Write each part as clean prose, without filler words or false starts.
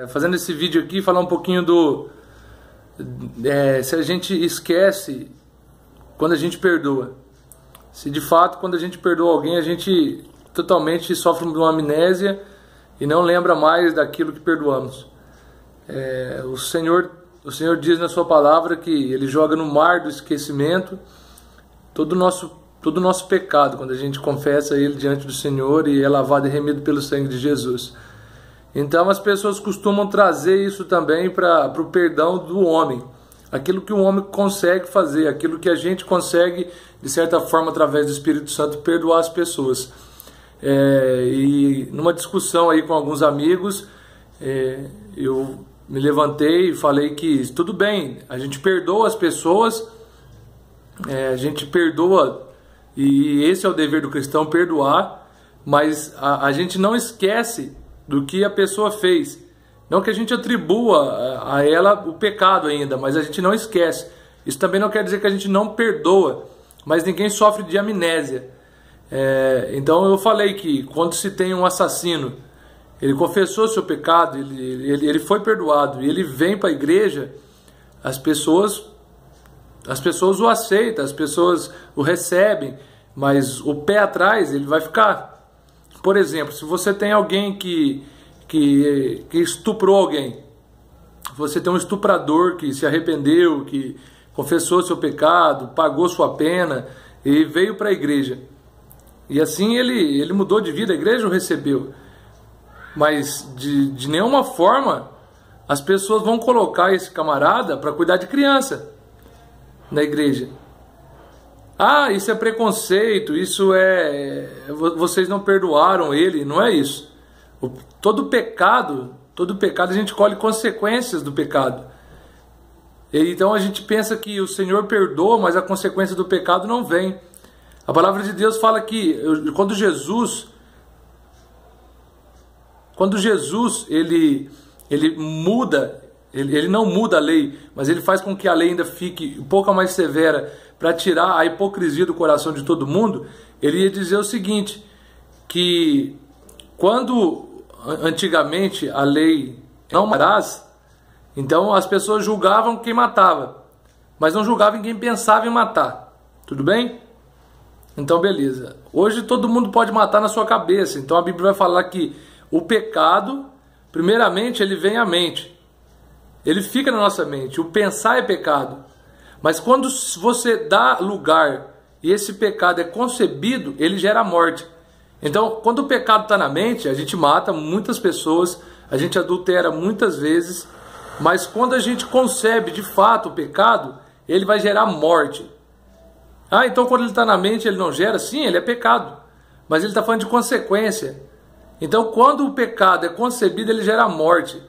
Fazendo esse vídeo aqui, falar um pouquinho se a gente esquece quando a gente perdoa. Se de fato, quando a gente perdoa alguém, a gente totalmente sofre de uma amnésia e não lembra mais daquilo que perdoamos. O Senhor diz na sua palavra que Ele joga no mar do esquecimento todo o nosso pecado, quando a gente confessa Ele diante do Senhor e é lavado e remido pelo sangue de Jesus. Então as pessoas costumam trazer isso também para o perdão do homem. Aquilo que o homem consegue fazer, aquilo que a gente consegue, de certa forma, através do Espírito Santo, perdoar as pessoas. E numa discussão aí com alguns amigos, eu me levantei e falei que tudo bem, a gente perdoa as pessoas, a gente perdoa, e esse é o dever do cristão, perdoar, mas a gente não esquece do que a pessoa fez. Não que a gente atribua a ela o pecado ainda, mas a gente não esquece. Isso também não quer dizer que a gente não perdoa, mas ninguém sofre de amnésia. Então eu falei que quando se tem um assassino, ele confessou seu pecado, ele foi perdoado, e ele vem para a igreja, as pessoas o aceitam, as pessoas o recebem, mas o pé atrás ele vai ficar. Por exemplo, se você tem alguém que estuprou alguém, você tem um estuprador que se arrependeu, que confessou seu pecado, pagou sua pena e veio para a igreja. E assim ele mudou de vida, a igreja o recebeu. Mas de nenhuma forma as pessoas vão colocar esse camarada para cuidar de criança na igreja. Isso é preconceito, vocês não perdoaram ele. Não é isso. Todo pecado a gente colhe consequências do pecado. Então a gente pensa que o Senhor perdoa, mas a consequência do pecado não vem. A palavra de Deus fala que quando Jesus ele muda, ele não muda a lei, mas ele faz com que a lei ainda fique um pouco mais severa para tirar a hipocrisia do coração de todo mundo. Ele ia dizer o seguinte, que quando antigamente a lei não matarás, então as pessoas julgavam quem matava, mas não julgavam quem pensava em matar. Tudo bem? Então beleza. Hoje todo mundo pode matar na sua cabeça. Então a Bíblia vai falar que o pecado, primeiramente, ele vem à mente. Ele fica na nossa mente. O pensar é pecado. Mas quando você dá lugar e esse pecado é concebido, ele gera morte. Então, quando o pecado está na mente, a gente mata muitas pessoas, a gente adultera muitas vezes, mas quando a gente concebe de fato o pecado, ele vai gerar morte. Então quando ele está na mente, ele não gera? Sim, ele é pecado, mas ele está falando de consequência. Então quando o pecado é concebido, ele gera morte.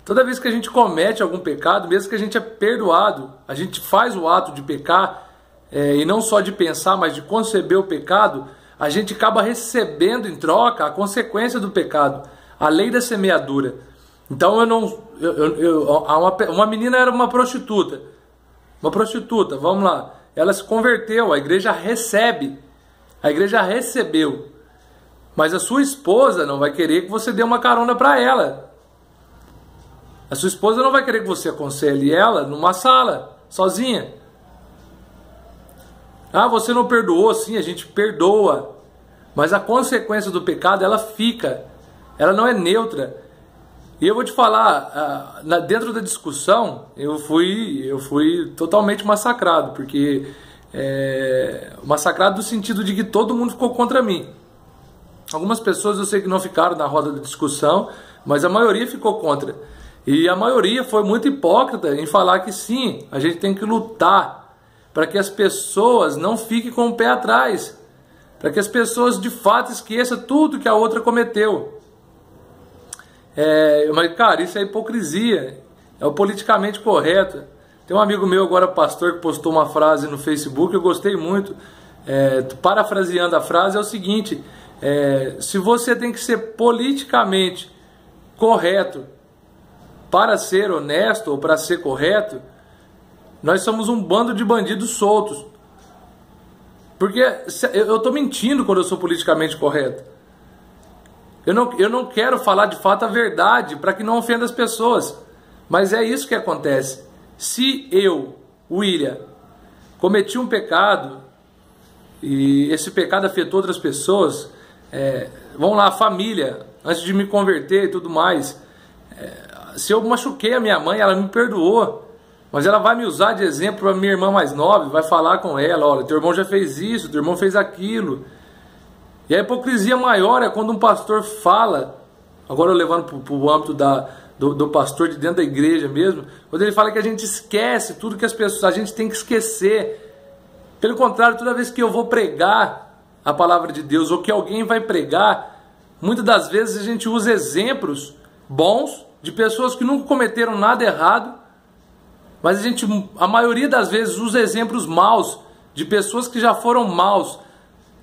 Toda vez que a gente comete algum pecado, mesmo que a gente é perdoado, a gente faz o ato de pecar, e não só de pensar, mas de conceber o pecado, a gente acaba recebendo em troca a consequência do pecado, a lei da semeadura. Então uma menina era uma prostituta, vamos lá, ela se converteu, a igreja recebeu, mas a sua esposa não vai querer que você dê uma carona para ela. A sua esposa não vai querer que você aconselhe ela numa sala, sozinha. Você não perdoou? Sim, a gente perdoa. Mas a consequência do pecado, ela fica. Ela não é neutra. E eu vou te falar, dentro da discussão, eu fui totalmente massacrado. Porque, massacrado no sentido de que todo mundo ficou contra mim. Algumas pessoas eu sei que não ficaram na roda da discussão, mas a maioria ficou contra. E a maioria foi muito hipócrita em falar que sim, a gente tem que lutar para que as pessoas não fiquem com o pé atrás, para que as pessoas de fato esqueçam tudo que a outra cometeu. Mas cara, isso é hipocrisia, é o politicamente correto. Tem um amigo meu agora, pastor, que postou uma frase no Facebook, eu gostei muito, parafraseando a frase, é o seguinte, se você tem que ser politicamente correto para ser honesto ou para ser correto, nós somos um bando de bandidos soltos. Porque eu estou mentindo quando eu sou politicamente correto. Eu não quero falar de fato a verdade para que não ofenda as pessoas. Mas é isso que acontece. Se eu, William, cometi um pecado e esse pecado afetou outras pessoas, vamos lá, a família, antes de me converter e tudo mais, se eu machuquei a minha mãe, ela me perdoou, mas ela vai me usar de exemplo para minha irmã mais nova, vai falar com ela, olha, teu irmão já fez isso, teu irmão fez aquilo. E a hipocrisia maior é quando um pastor fala, agora eu levando para o âmbito do pastor de dentro da igreja mesmo, quando ele fala que a gente esquece tudo que a gente tem que esquecer. Pelo contrário, toda vez que eu vou pregar a palavra de Deus, ou que alguém vai pregar, muitas das vezes a gente usa exemplos bons de pessoas que nunca cometeram nada errado, mas a maioria das vezes usa exemplos maus de pessoas que já foram maus,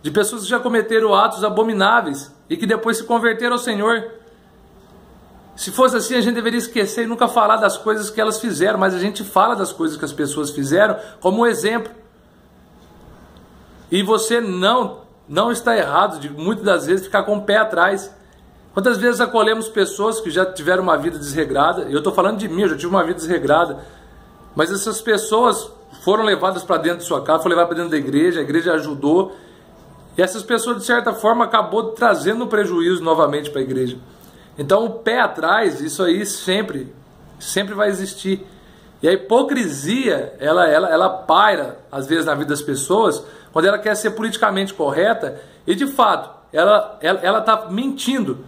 de pessoas que já cometeram atos abomináveis e que depois se converteram ao Senhor. Se fosse assim, a gente deveria esquecer e nunca falar das coisas que elas fizeram, mas a gente fala das coisas que as pessoas fizeram como um exemplo. E você não está errado de muitas das vezes ficar com o pé atrás. Quantas vezes acolhemos pessoas que já tiveram uma vida desregrada? Eu estou falando de mim, eu já tive uma vida desregrada. Mas essas pessoas foram levadas para dentro de sua casa, foram levadas para dentro da igreja, a igreja ajudou. E essas pessoas, de certa forma, acabou trazendo um prejuízo novamente para a igreja. Então, o pé atrás, isso aí sempre vai existir. E a hipocrisia, ela paira, às vezes, na vida das pessoas, quando ela quer ser politicamente correta, e, de fato, ela está mentindo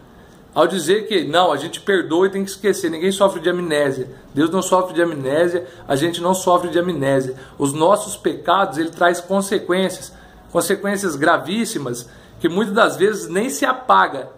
ao dizer que, não, a gente perdoa e tem que esquecer, ninguém sofre de amnésia. Deus não sofre de amnésia, a gente não sofre de amnésia. Os nossos pecados, ele traz consequências gravíssimas, que muitas das vezes nem se apaga.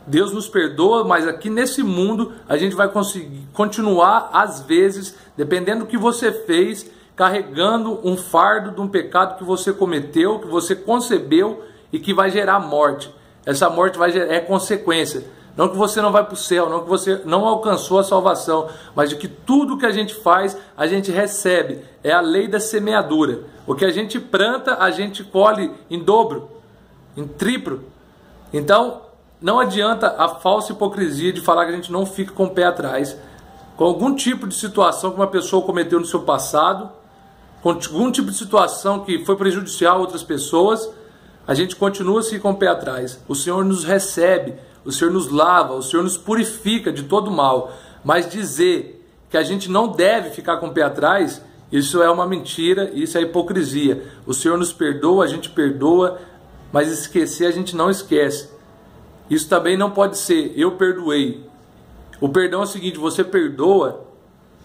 Deus nos perdoa, mas aqui nesse mundo a gente vai conseguir continuar, às vezes, dependendo do que você fez, carregando um fardo de um pecado que você cometeu, que você concebeu e que vai gerar morte. Essa morte é consequência. Não que você não vai para o céu, não que você não alcançou a salvação, mas de que tudo que a gente faz, a gente recebe. É a lei da semeadura. O que a gente planta, a gente colhe em dobro, em triplo. Então, não adianta a falsa hipocrisia de falar que a gente não fica com o pé atrás. Com algum tipo de situação que uma pessoa cometeu no seu passado, com algum tipo de situação que foi prejudicial a outras pessoas, a gente continua assim com o pé atrás. O Senhor nos recebe, o Senhor nos lava, o Senhor nos purifica de todo mal. Mas dizer que a gente não deve ficar com o pé atrás, isso é uma mentira, isso é hipocrisia. O Senhor nos perdoa, a gente perdoa, mas esquecer a gente não esquece. Isso também não pode ser, eu perdoei. O perdão é o seguinte, você perdoa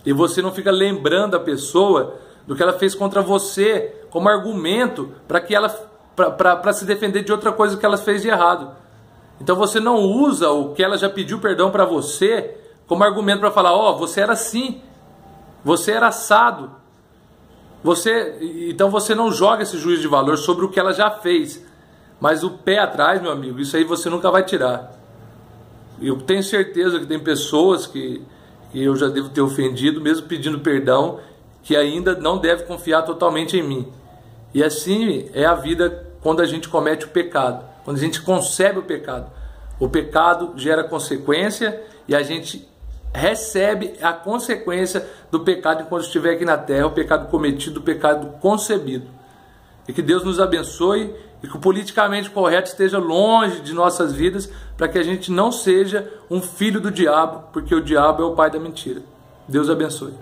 e você não fica lembrando a pessoa do que ela fez contra você como argumento para se defender de outra coisa que ela fez de errado. Então você não usa o que ela já pediu perdão para você como argumento para falar, ó, você era assim, você era assado. Então você não joga esse juízo de valor sobre o que ela já fez. Mas o pé atrás, meu amigo, isso aí você nunca vai tirar. Eu tenho certeza que tem pessoas que eu já devo ter ofendido, mesmo pedindo perdão, que ainda não deve confiar totalmente em mim. E assim é a vida quando a gente comete o pecado, quando a gente concebe o pecado. O pecado gera consequência e a gente recebe a consequência do pecado enquanto estiver aqui na terra, o pecado cometido, o pecado concebido. E que Deus nos abençoe e que o politicamente correto esteja longe de nossas vidas, para que a gente não seja um filho do diabo, porque o diabo é o pai da mentira. Deus abençoe.